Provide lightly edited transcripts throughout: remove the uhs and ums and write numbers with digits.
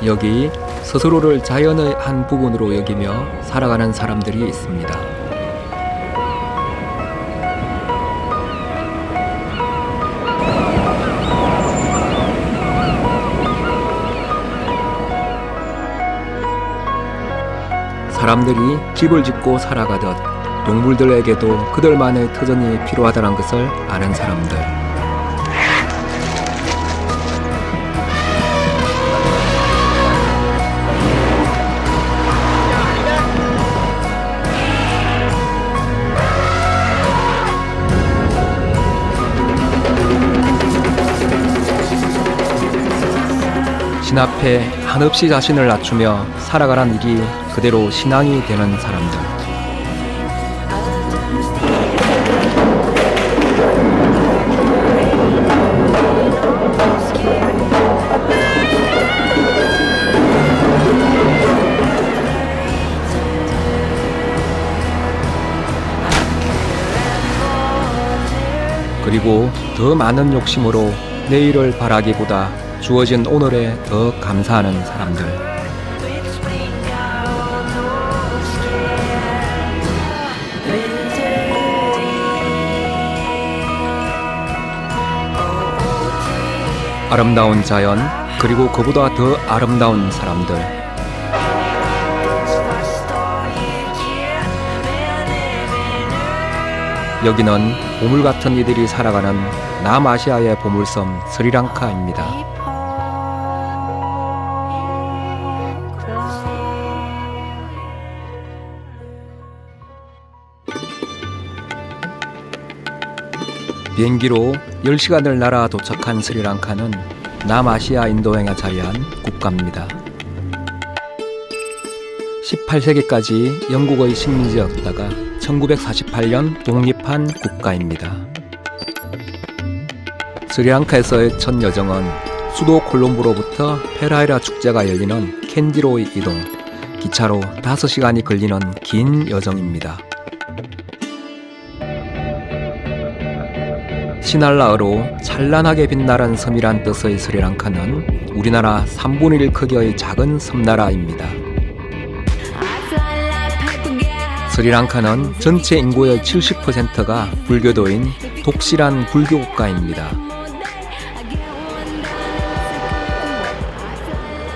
여기 스스로를 자연의 한 부분으로 여기며 살아가는 사람들이 있습니다. 사람들이 집을 짓고 살아가듯 동물들에게도 그들만의 터전이 필요하다는 것을 아는 사람들. 신 앞에 한없이 자신을 낮추며 살아가란 일이 그대로 신앙이 되는 사람들. 그리고 더 많은 욕심으로 내일을 바라기보다 주어진 오늘에 더 감사하는 사람들. 아름다운 자연, 그리고 그보다 더 아름다운 사람들. 여기는 보물 같은 이들이 살아가는 남아시아의 보물섬 스리랑카입니다. 비행기로 10시간을 날아 도착한 스리랑카는 남아시아 인도양에 자리한 국가입니다. 18세기까지 영국의 식민지였다가 1948년 독립한 국가입니다. 스리랑카에서의 첫 여정은 수도 콜롬보로부터 페라이라 축제가 열리는 캔디로의 이동, 기차로 5시간이 걸리는 긴 여정입니다. 시날라어로 찬란하게 빛나는 섬이란 뜻의 스리랑카는 우리나라 3분의 1 크기의 작은 섬나라입니다. 스리랑카는 전체 인구의 70%가 불교도인 독실한 불교 국가입니다.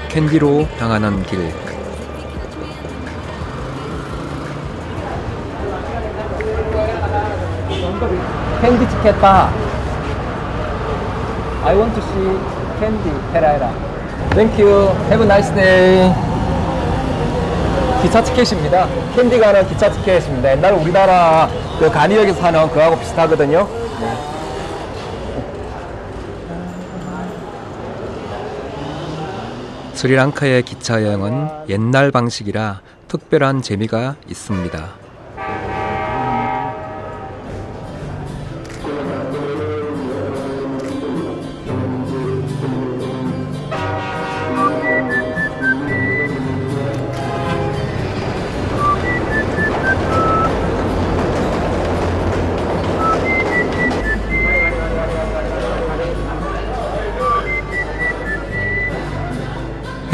캔디로 향하는 길. 캔디 티켓다. I want to see Candy Pereira. Thank you. Have a nice day. 기차 티켓입니다. 캔디 가는 기차 티켓입니다. 옛날 우리나라 그 간이역에서 사는 그거하고 비슷하거든요. 네. 스리랑카의 기차 여행은 옛날 방식이라 특별한 재미가 있습니다.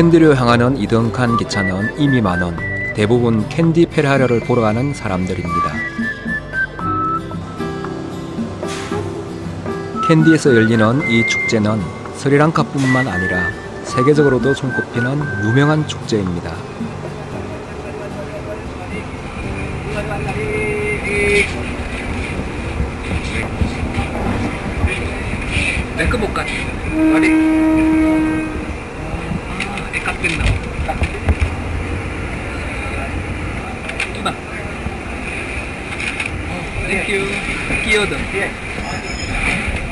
캔디로 향하는 이등칸 기차는 이미 만원, 대부분 캔디 페라이라를 보러 가는 사람들입니다. 캔디에서 열리는 이 축제는 스리랑카뿐만 아니라 세계적으로도 손꼽히는 유명한 축제입니다.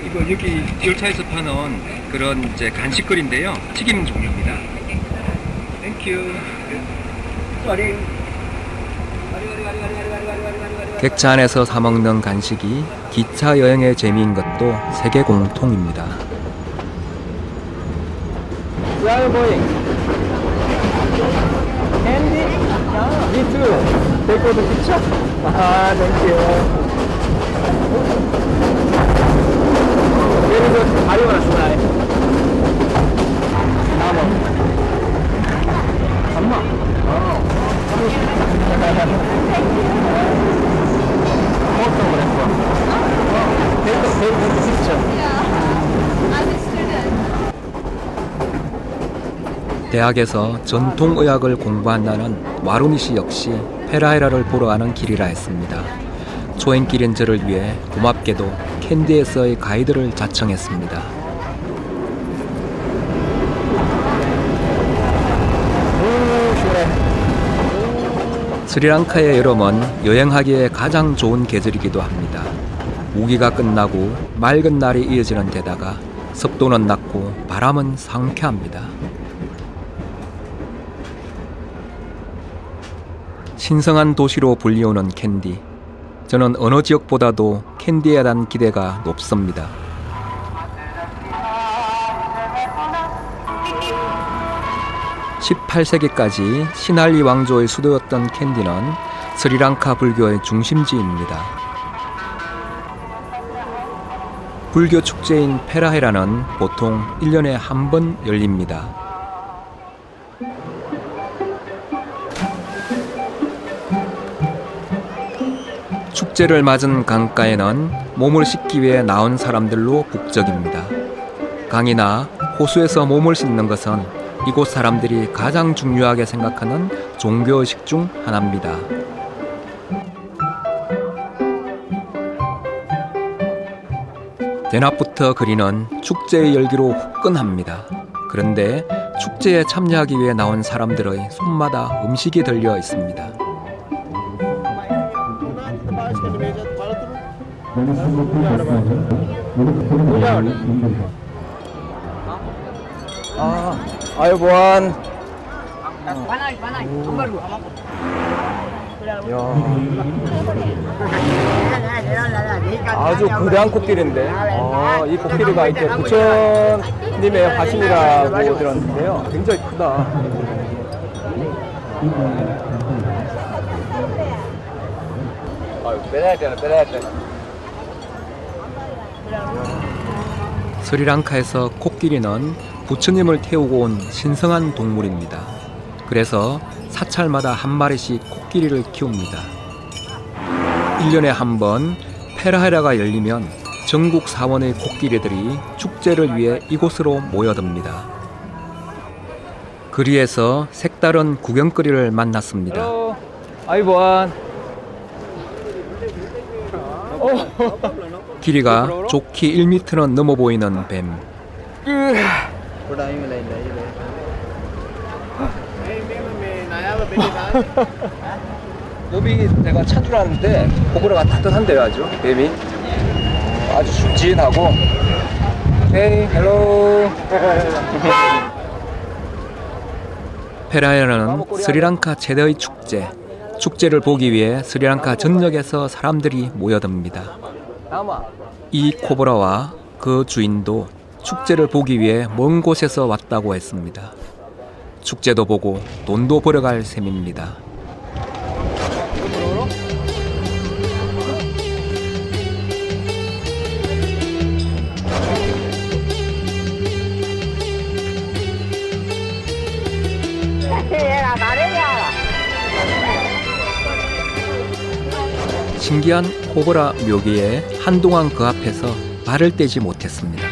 이거 여기 열차에서 파는 그런 이제 간식거리인데요. 튀김 종류입니다. 땡큐. 객차 안에서 사 먹는 간식이 기차 여행의 재미인 것도 세계 공통입니다. Where are you going? Candy? Me too. Take the picture? Thank you. Very good. How do you want to try? 대학에서 전통의학을 공부한다는 와루니 씨 역시 페라이라를 보러 가는 길이라 했습니다. 초행길인 저를 위해 고맙게도 캔디에서의 가이드를 자청했습니다. 스리랑카의 여름은 여행하기에 가장 좋은 계절이기도 합니다. 우기가 끝나고 맑은 날이 이어지는 데다가 습도는 낮고 바람은 상쾌합니다. 신성한 도시로 불리우는 캔디. 저는 어느 지역보다도 캔디에 대한 기대가 높습니다. 18세기까지 시날리 왕조의 수도였던 캔디는 스리랑카 불교의 중심지입니다. 불교 축제인 페라헤라는 보통 1년에 한 번 열립니다. 축제를 맞은 강가에는 몸을 씻기 위해 나온 사람들로 북적입니다. 강이나 호수에서 몸을 씻는 것은 이곳 사람들이 가장 중요하게 생각하는 종교의식 중 하나입니다. 대낮부터 그리는 축제의 열기로 후끈합니다. 그런데 축제에 참여하기 위해 나온 사람들의 손마다 음식이 들려 있습니다. 아유보안. 아주 거대한 코끼리인데, 이 코끼리가 이제 부처님의 화신이라고 들었는데요. 굉장히 크다. 스리랑카에서 코끼리는 부처님을 태우고 온 신성한 동물입니다. 그래서 사찰마다 한 마리씩 코끼리를 키웁니다. 1년에 한 번 페라헤라가 열리면 전국 사원의 코끼리들이 축제를 위해 이곳으로 모여듭니다. 거리에서 색다른 구경거리를 만났습니다. 아이보안. 길이가 좋게 1m는 넘어 보이는 뱀. 여기 내가 찾으라는데 호불호가 따뜻한데요. 아주 뱀이 아주 순진하고. 헤이 헬로. 페라헤라는 스리랑카 최대의 축제. 축제를 보기 위해 스리랑카 전역에서 사람들이 모여듭니다. 이 코브라와 그 주인도 축제를 보기 위해 먼 곳에서 왔다고 했습니다. 축제도 보고 돈도 벌어갈 셈입니다. 신기한 코브라 묘기에 한동안 그 앞에서 발을 떼지 못했습니다.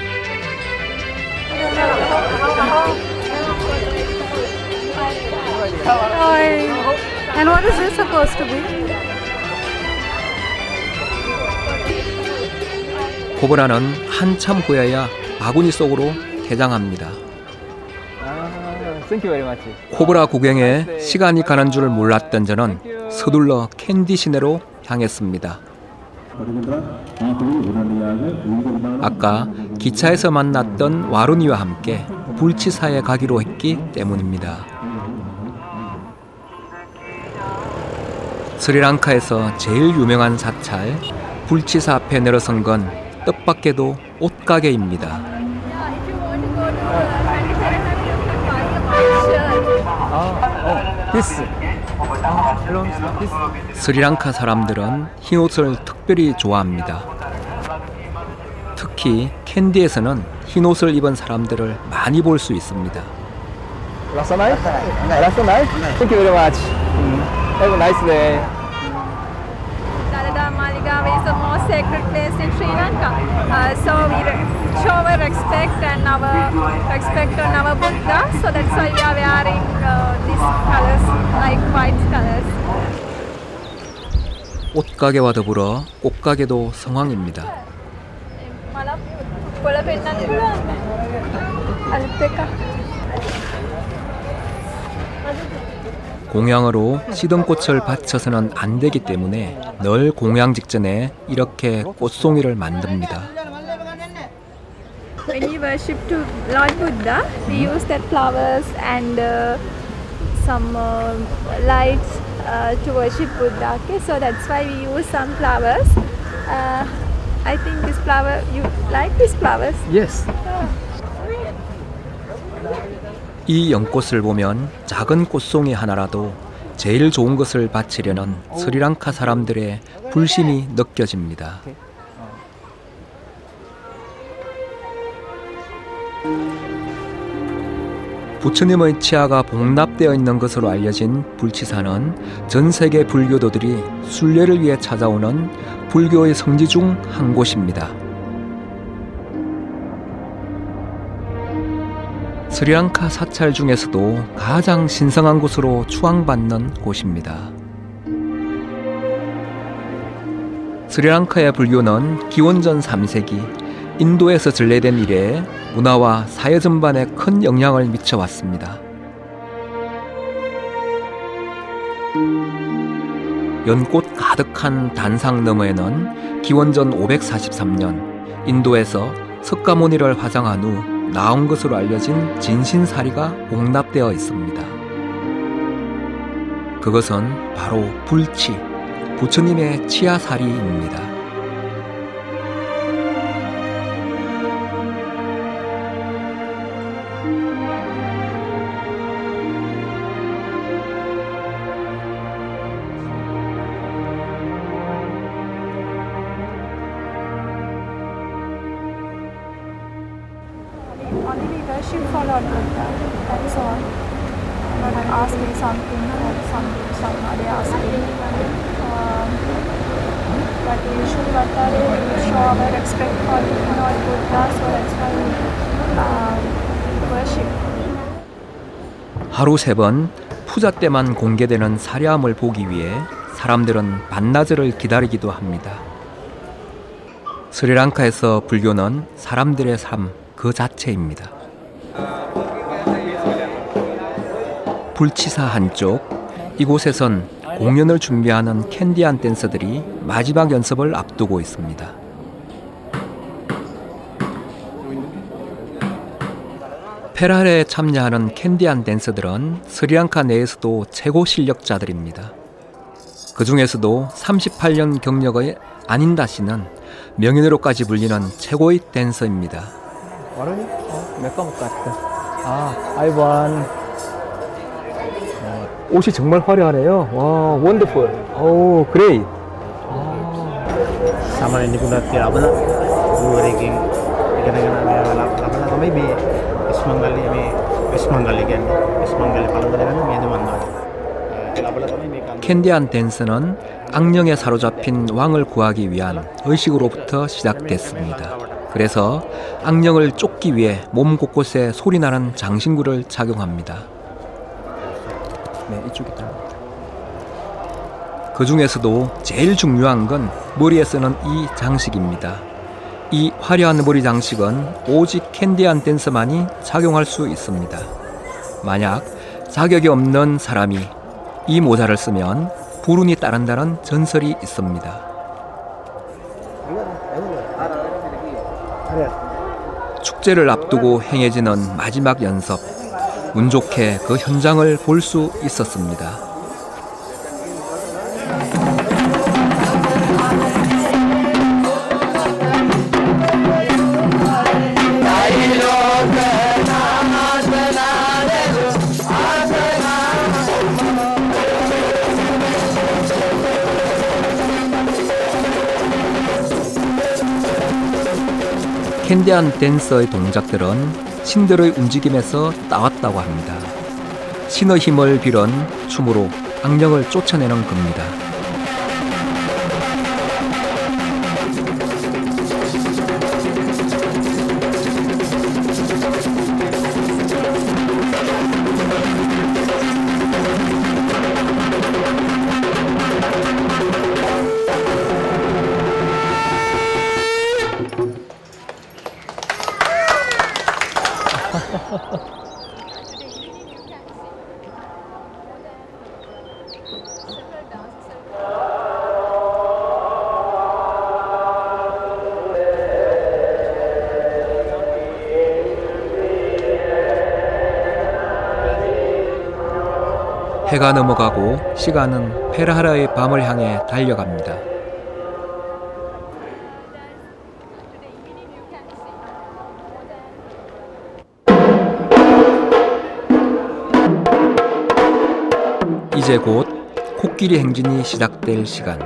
And what is this supposed to be? 코브라는 한참 후에야 바구니 속으로 개장합니다. 코브라 구경에 시간이 가는 줄 몰랐던 저는 서둘러 캔디 시내로 향했습니다. 아까 기차에서 만났던 와루니와 함께 불치사에 가기로 했기 때문입니다. 스리랑카에서 제일 유명한 사찰 불치사 앞에 내려선 건 뜻밖에도 옷가게입니다. 스리랑카 사람들은 흰옷을 특별히 좋아합니다. 특히 캔디에서는 흰옷을 입은 사람들을 많이 볼 수 있습니다. Last night? Last night? Thank you very much. Have a nice day. Saviava is the most sacred place in Sri Lanka. So we show our respect and our respect on our Buddha. So that's why we are wearing these colors, like white colors. 옷가게와 더불어 꽃가게도 성황입니다. 공양으로 시든꽃을 바쳐서는 안 되기 때문에 늘 공양 직전에 이렇게 꽃송이를 만듭니다. When we worship to Lord Buddha, we use that flowers and some lights to worship Buddha. Okay, so that's why we use some flowers. I think this flower, you like these flowers? Yes. 이 연꽃을 보면 작은 꽃송이 하나라도 제일 좋은 것을 바치려는 스리랑카 사람들의 불심이 느껴집니다. 부처님의 치아가 복납되어 있는 것으로 알려진 불치사는 전 세계 불교도들이 순례를 위해 찾아오는 불교의 성지 중 한 곳입니다. 스리랑카 사찰 중에서도 가장 신성한 곳으로 추앙받는 곳입니다. 스리랑카의 불교는 기원전 3세기 인도에서 전래된 이래 문화와 사회 전반에 큰 영향을 미쳐왔습니다. 연꽃 가득한 단상 너머에는 기원전 543년 인도에서 석가모니를 화장한 후 나온 것으로 알려진 진신사리가 복납되어 있습니다. 그것은 바로 불치, 부처님의 치아사리입니다. Only we worship for Lord Buddha. That's all. Not asking something or somebody asking. But usually what we show our respect for Lord Buddha, so that's why we worship. 하루 3번 푸자 때만 공개되는 사례함을 보기 위해 사람들은 반나절을 기다리기도 합니다. 스리랑카에서 불교는 사람들의 삶 그 자체입니다. 불치사 한쪽, 이곳에선 공연을 준비하는 캔디안 댄서들이 마지막 연습을 앞두고 있습니다. 페라레에 참여하는 캔디안 댄서들은 스리랑카 내에서도 최고 실력자들입니다. 그 중에서도 38년 경력의 아닌다 씨는 명인으로까지 불리는 최고의 댄서입니다. 아이반. 옷이 정말 화려하네요. 와, 원더풀. 오, 그레이. Sama ini pun tidak apa nak, dua ranking, kadang-kadang lapan kami be, ismangali kan, paling kadang-kadang medu mandor. 캔디안 댄스는 악령에 사로잡힌 왕을 구하기 위한 의식으로부터 시작됐습니다. 그래서 악령을 쫓기 위해 몸 곳곳에 소리나는 장신구를 착용합니다. 네, 이쪽이다. 그 중에서도 제일 중요한 건 머리에 쓰는 이 장식입니다. 이 화려한 머리 장식은 오직 캔디안 댄서만이 착용할 수 있습니다. 만약 자격이 없는 사람이 이 모자를 쓰면 불운이 따른다는 전설이 있습니다. 축제를 앞두고 행해지는 마지막 연습, 운 좋게 그 현장을 볼 수 있었습니다. 캔디안 댄서의 동작들은 신들의 움직임에서 따왔다고 합니다. 신의 힘을 빌은 춤으로 악령을 쫓아내는 겁니다. 해가 넘어가고 시간은 페라하라의 밤을 향해 달려갑니다. 이제 곧 코끼리 행진이 시작될 시간.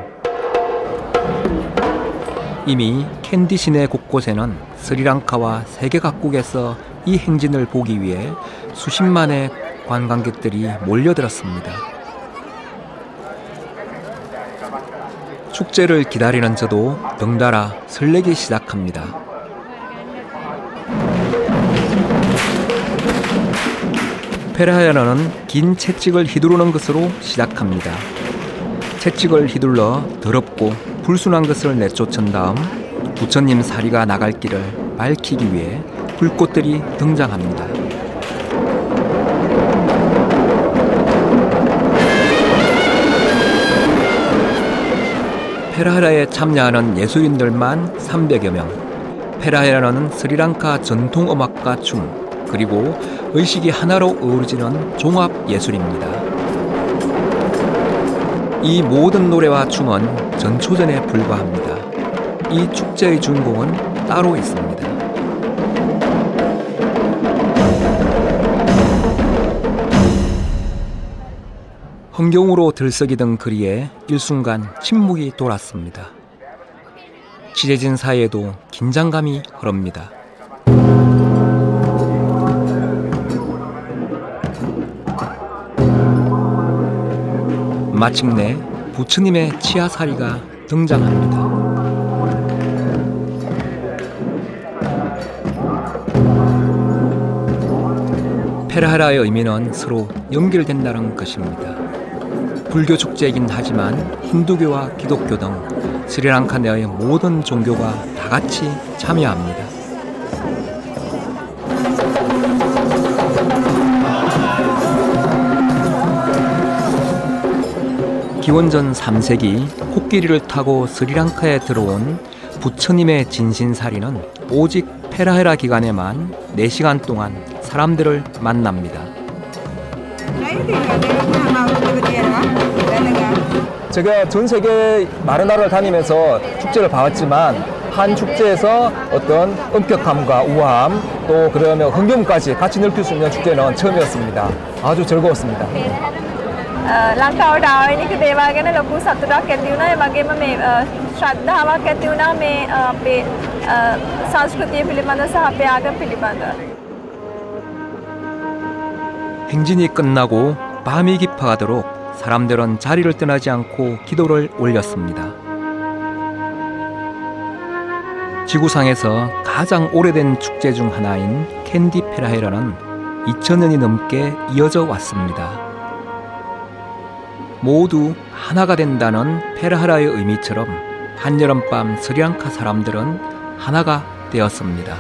이미 캔디 시내 곳곳에는 스리랑카와 세계 각국에서 이 행진을 보기 위해 수십만의 관광객들이 몰려들었습니다. 축제를 기다리는 저도 덩달아 설레기 시작합니다. 페라하라는 긴 채찍을 휘두르는 것으로 시작합니다. 채찍을 휘둘러 더럽고 불순한 것을 내쫓은 다음 부처님 사리가 나갈 길을 밝히기 위해 불꽃들이 등장합니다. 페라하라에 참여하는 예술인들만 300여 명. 페라하라는 스리랑카 전통음악과 춤, 그리고 의식이 하나로 어우러지는 종합 예술입니다. 이 모든 노래와 춤은 전초전에 불과합니다. 이 축제의 주인공은 따로 있습니다. 흥경으로 들썩이던 거리에 일순간 침묵이 돌았습니다. 지레진 사이에도 긴장감이 흐릅니다. 마침내 부처님의 치아사리가 등장합니다. 페라하라의 의미는 서로 연결된다는 것입니다. 불교 축제이긴 하지만 힌두교와 기독교 등 스리랑카 내의 모든 종교가 다 같이 참여합니다. 기원전 3세기 코끼리를 타고 스리랑카에 들어온 부처님의 진신사리는 오직 페라하라 기간에만 4시간 동안 사람들을 만납니다. 제가 전 세계 많은 나라를 다니면서 축제를 봐왔지만 한 축제에서 어떤 엄격함과 우아함 또 그러면 흥겨움까지 같이 느낄 수 있는 축제는 처음이었습니다. 아주 즐거웠습니다. ලංකාවට ආවෙන එක දේවල් ගැන ලොකු සතුටක් ඇති වුණා. ඒ වගේම මේ ශ්‍රද්ධාවක් ඇති වුණා මේ අපේ සංස්කෘතිය පිළිබඳ සහ අපේ ආගම පිළිබඳ. 행진이 끝나고 밤이 깊어가도록 사람들은 자리를 떠나지 않고 기도를 올렸습니다. 지구상에서 가장 오래된 축제 중 하나인 캔디 페라하라는 2000년이 넘게 이어져 왔습니다. 모두 하나가 된다는 페라하라의 의미처럼 한여름밤 스리랑카 사람들은 하나가 되었습니다.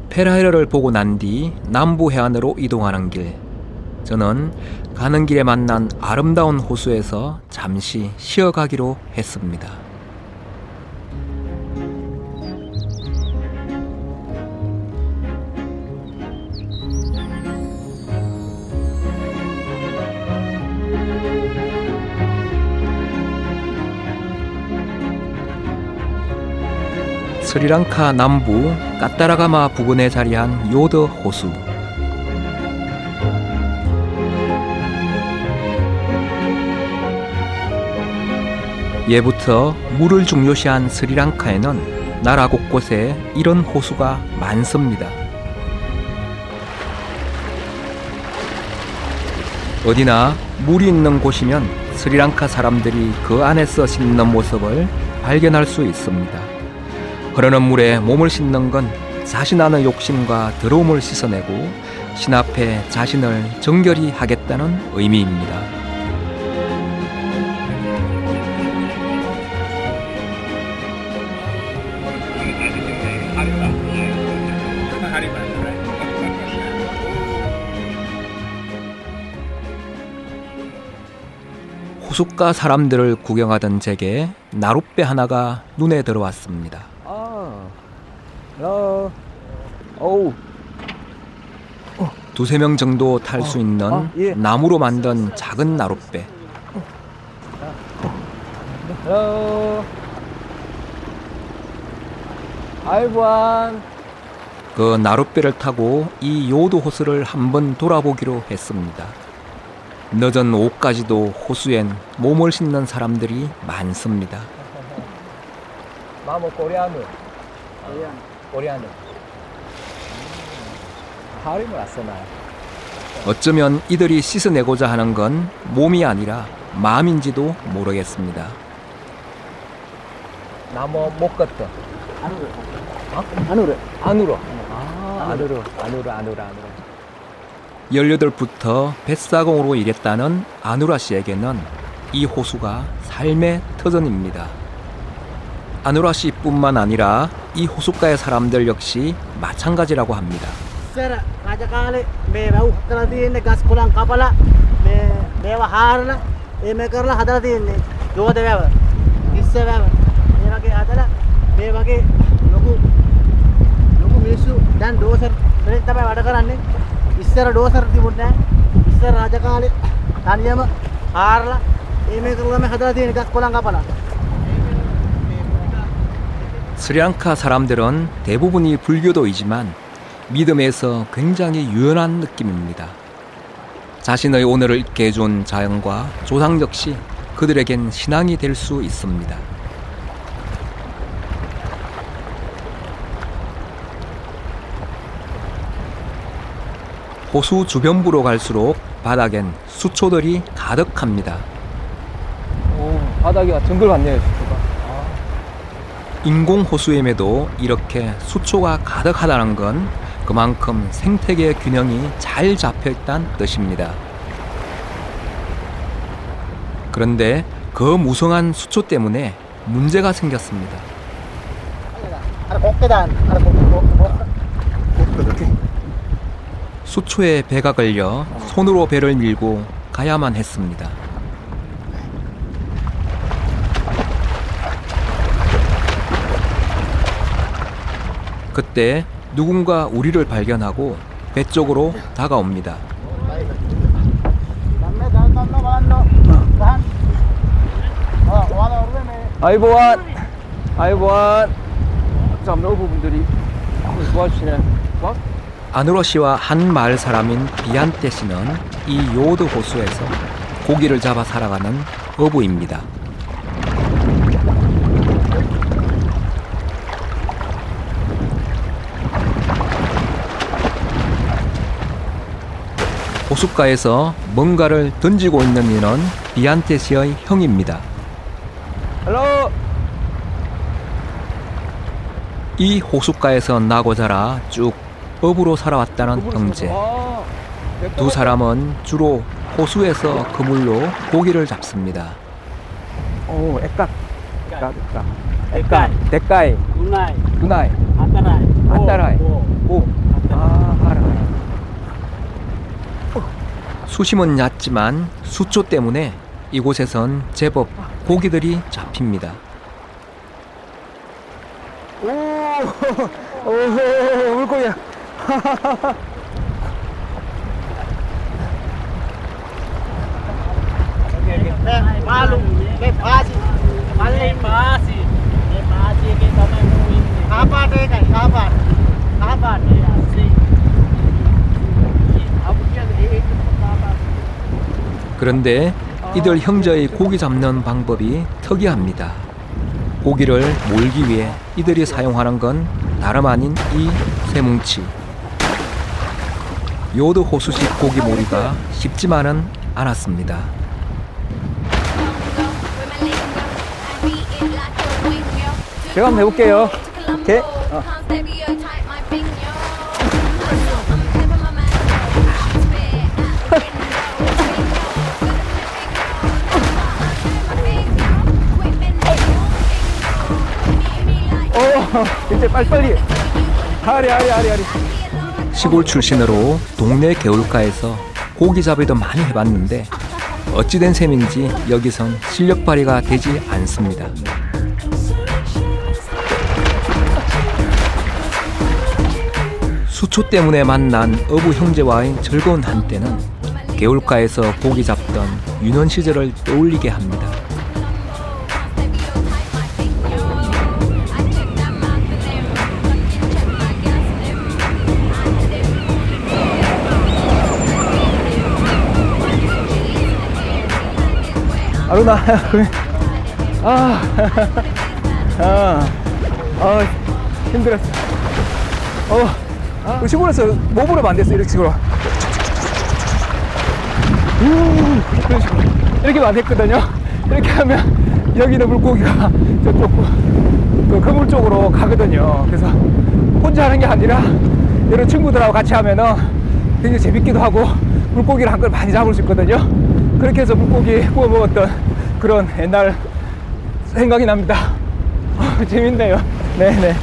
페라하라를 보고 난 뒤 남부 해안으로 이동하는 길. 저는 가는 길에 만난 아름다운 호수에서 잠시 쉬어가기로 했습니다. 스리랑카 남부 까따라가마 부근에 자리한 요더 호수. 예부터 물을 중요시한 스리랑카에는 나라 곳곳에 이런 호수가 많습니다. 어디나 물이 있는 곳이면 스리랑카 사람들이 그 안에서 씻는 모습을 발견할 수 있습니다. 흐르는 물에 몸을 씻는 건 자신 안의 욕심과 더러움을 씻어내고 신 앞에 자신을 정결히 하겠다는 의미입니다. 호숫가 사람들을 구경하던 제게 나룻배 하나가 눈에 들어왔습니다. 두세 명 정도 탈 수 있는 나무로 만든 작은 나룻배. 그 나룻배를 타고 이 요도 호수를 한번 돌아보기로 했습니다. 늦은 오후까지도 호수엔 몸을 씻는 사람들이 많습니다. 마모 코리아노. 코리아노. 하림을 왔어나요? 어쩌면 이들이 씻어내고자 하는 건 몸이 아니라 마음인지도 모르겠습니다. 나무 못 걷다. 안으로. 안으로. 안으로. 안으로. 18부터 뱃사공으로 일했다는 아누라 씨에게는 이 호수가 삶의 터전입니다. 아누라 씨뿐만 아니라 이 호숫가의 사람들 역시 마찬가지라고 합니다. ඉස්සර රජකාලේ මේ වැව් හදලා තියෙන්නේ ගස් කොළන් කපලා මේවා හාරලා මේ කරලා හදලා තියෙන්නේ යෝධ වැව ඉස්ස වැව මේ වගේ හදලා මේ වගේ ලොකු මිනිස්සු දැන් ඩෝසර් වලින් තමයි වැඩ කරන්නේ. ඉස්සර ඩෝසර් තිබුණේ නැහැ. ඉස්සර රජකාලේ තනියම හාරලා මේ කරලා මේ හදලා තියෙන්නේ ගස් කොළන් කපලා. 스리랑카 사람들은 대부분이 불교도이지만 믿음에서 굉장히 유연한 느낌입니다. 자신의 오늘을 있게 해준 자연과 조상 역시 그들에겐 신앙이 될 수 있습니다. 호수 주변부로 갈수록 바닥엔 수초들이 가득합니다. 바닥이 정글 같네요, 수초가. 인공 호수임에도 이렇게 수초가 가득하다는 건 그만큼 생태계 균형이 잘 잡혀있다는 뜻입니다. 그런데 그 무성한 수초 때문에 문제가 생겼습니다. 수초에 배가 걸려 손으로 배를 밀고 가야만 했습니다. 그때 누군가 우리를 발견하고 배 쪽으로 다가옵니다. 아이보안. 잠깐 부분들이 도와주시네. 아누라 씨와 한 마을 사람인 비안테 씨는 이 요드 호수에서 고기를 잡아 살아가는 어부입니다. 호숫가에서 뭔가를 던지고 있는 이는 비안테 씨의 형입니다. 헬로. 이 호숫가에서 나고 자라 쭉 어부로 살아왔다는 형제. 두 사람은 주로 호수에서 그물로 고기를 잡습니다. 오, 액각. 대가이. 누나이. 안따라이. 오. 알아. 수심은 얕지만 수초 때문에 이곳에선 제법 고기들이 잡힙니다. 오, 물고기야. 그런데 이들 형제의 고기 잡는 방법이 특이합니다. 고기를 몰기 위해 이들이 사용하는 건 다름 아닌 이 쇠뭉치. 요드 호수식 고기 몰이가 쉽지만은 않았습니다. 제가 한번 해볼게요. 오케이. 이제 빨리빨리. 아리. 시골 출신으로 동네 개울가에서 고기 잡이도 많이 해봤는데 어찌된 셈인지 여기선 실력 발휘가 되지 않습니다. 수초 때문에 만난 어부 형제와의 즐거운 한때는 개울가에서 고기 잡던 유년 시절을 떠올리게 합니다. 아루나, 힘들었어. 시골에서 몸으로 안 됐어, 이렇게 식으로. 그런 식으로. 이렇게 안 됐거든요. 이렇게 하면 여기는 물고기가 저쪽 그 그물 쪽으로 가거든요. 그래서 혼자 하는 게 아니라 여러 친구들하고 같이 하면은 굉장히 재밌기도 하고 물고기를 한 걸 많이 잡을 수 있거든요. 그렇게 해서 물고기 구워 먹었던 그런 옛날 생각이 납니다. 재밌네요. 네네.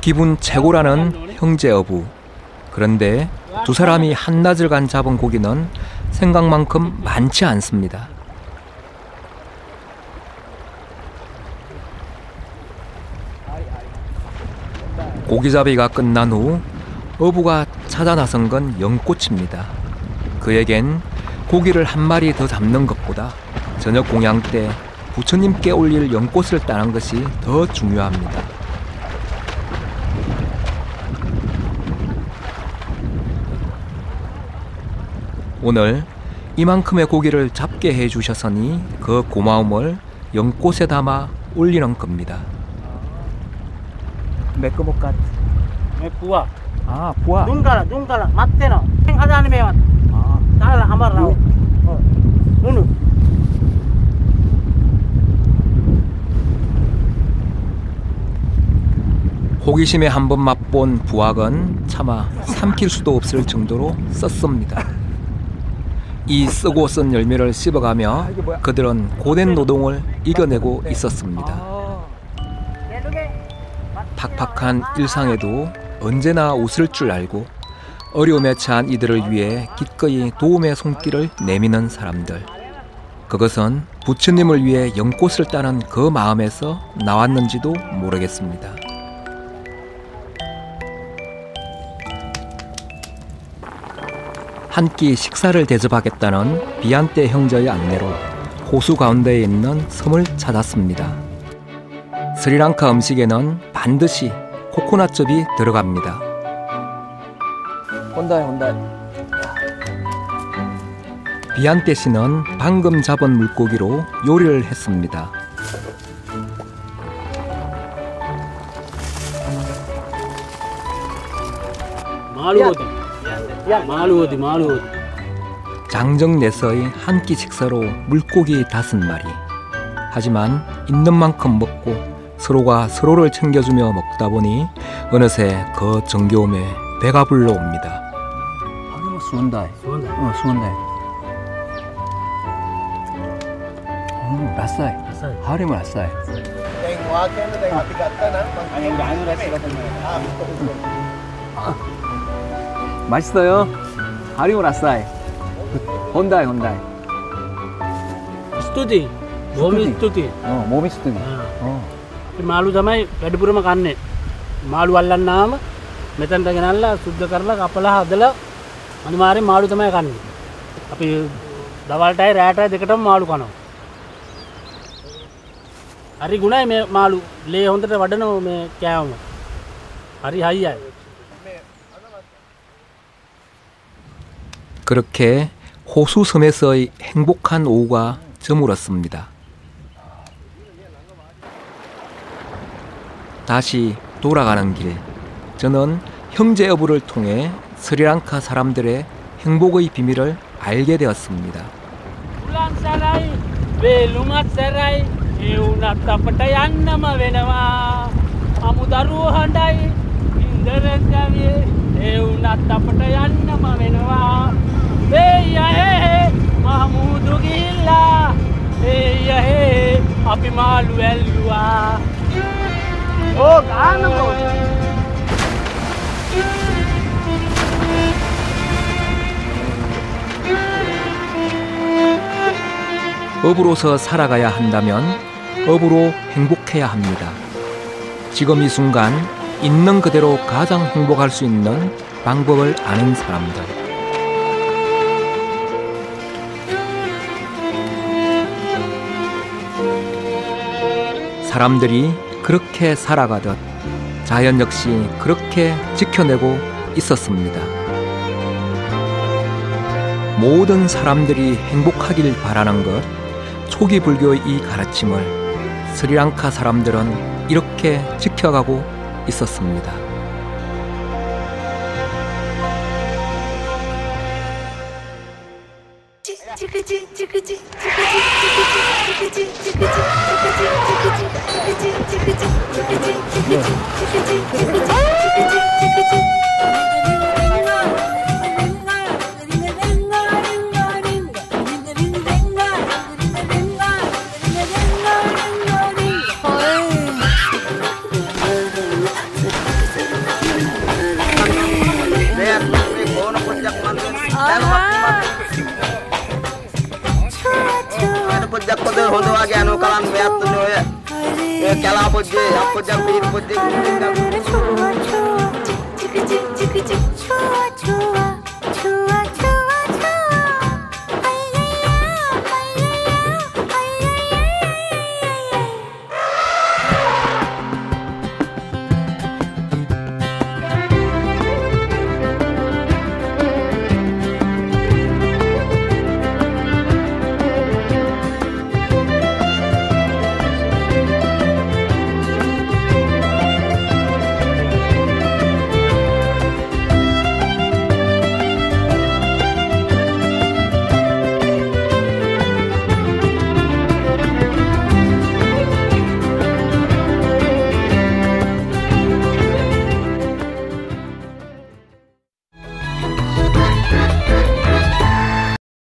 기분 최고라는 형제 어부. 그런데 두 사람이 한낮을간 잡은 고기는 생각만큼 많지 않습니다. 고기잡이가 끝난 후 어부가 찾아 나선 건 연꽃입니다. 그에겐 고기를 한 마리 더 잡는 것보다 저녁 공양 때 부처님께 올릴 연꽃을 따는 것이 더 중요합니다. 오늘 이만큼의 고기를 잡게 해주셨으니 그 고마움을 연꽃에 담아 올리는 겁니다. 메꺼목갓. 부아. 부아. 눈가라, 맞대나. 하자는 매만. 달라 하마라고. 누누. 호기심에 한번 맛본 부학은 차마 삼킬 수도 없을 정도로 썼습니다. 이 쓰고 쓴 열매를 씹어가며 그들은 고된 노동을 이겨내고 있었습니다. 팍팍한 일상에도 언제나 웃을 줄 알고 어려움에 처한 이들을 위해 기꺼이 도움의 손길을 내미는 사람들. 그것은 부처님을 위해 연꽃을 따는 그 마음에서 나왔는지도 모르겠습니다. 한 끼 식사를 대접하겠다는 비안떼 형제의 안내로 호수 가운데에 있는 섬을 찾았습니다. 스리랑카 음식에는 반드시 코코넛즙이 들어갑니다. 혼다이. 비안떼 씨는 방금 잡은 물고기로 요리를 했습니다. 마루어디. 장정내서의 한 끼 식사로 물고기 5마리. 하지만 있는 만큼 먹고 서로가 서로를 챙겨주며 먹다 보니 어느새 그 정겨움에 배가 불러옵니다. 수원다이. 라싸이. 하리모 라싸이. 맛있어요? 하리모 라싸이. 혼다이. ස්තුතියි. බොහොම ස්තුතියි. 몸이 스뜨기. මාළු තමයි වැඩිපුරම කන්නේ. මාළු අල්ලන්නාම මෙතනට ගෙනල්ලා සුද්ධ කරලා කපලා හදලා අනිවාර්යෙන් මාළු තමයි කන්නේ. අපි දවල්ටයි රැටයි දෙකටම මාළු කනවා. හරි ගුණයි මේ මාළු. ලේ හොඳට වඩනවා මේ කෑවම. හරි හයියයි. 그렇게 호수 섬에서의 행복한 오후가 저물었습니다. 다시 돌아가는 길, 저는 형제 여부를 통해 스리랑카 사람들의 행복의 비밀을 알게 되었습니다. උලන්සරයි වේලුමත්සරයි ඒ උනත් අපට යන්නම වෙනවා අමුදරුවෝ හඬයි ඉන්දරන් කවියේ ඒ උනත් අපට යන්නම වෙනවා මහමුදු ගිහිල්ලා අපි මාළු ඇල්ලුවා. ගානකෝ. 업으로서 살아가야 한다면 업으로 행복해야 합니다. 지금 이 순간 있는 그대로 가장 행복할 수 있는 방법을 아는 사람들. 사람들이 그렇게 살아가듯 자연 역시 그렇게 지켜내고 있었습니다. 모든 사람들이 행복하길 바라는 것, 초기 불교의 이 가르침을 스리랑카 사람들은 이렇게 지켜가고 있었습니다. පොඩ්ඩක් හොඳ වගේ අනෝ කරන් මෙයත් ඔය කැලා පොඩ්ඩේ අපොඩ්ඩක් පිහින් පොඩ්ඩේ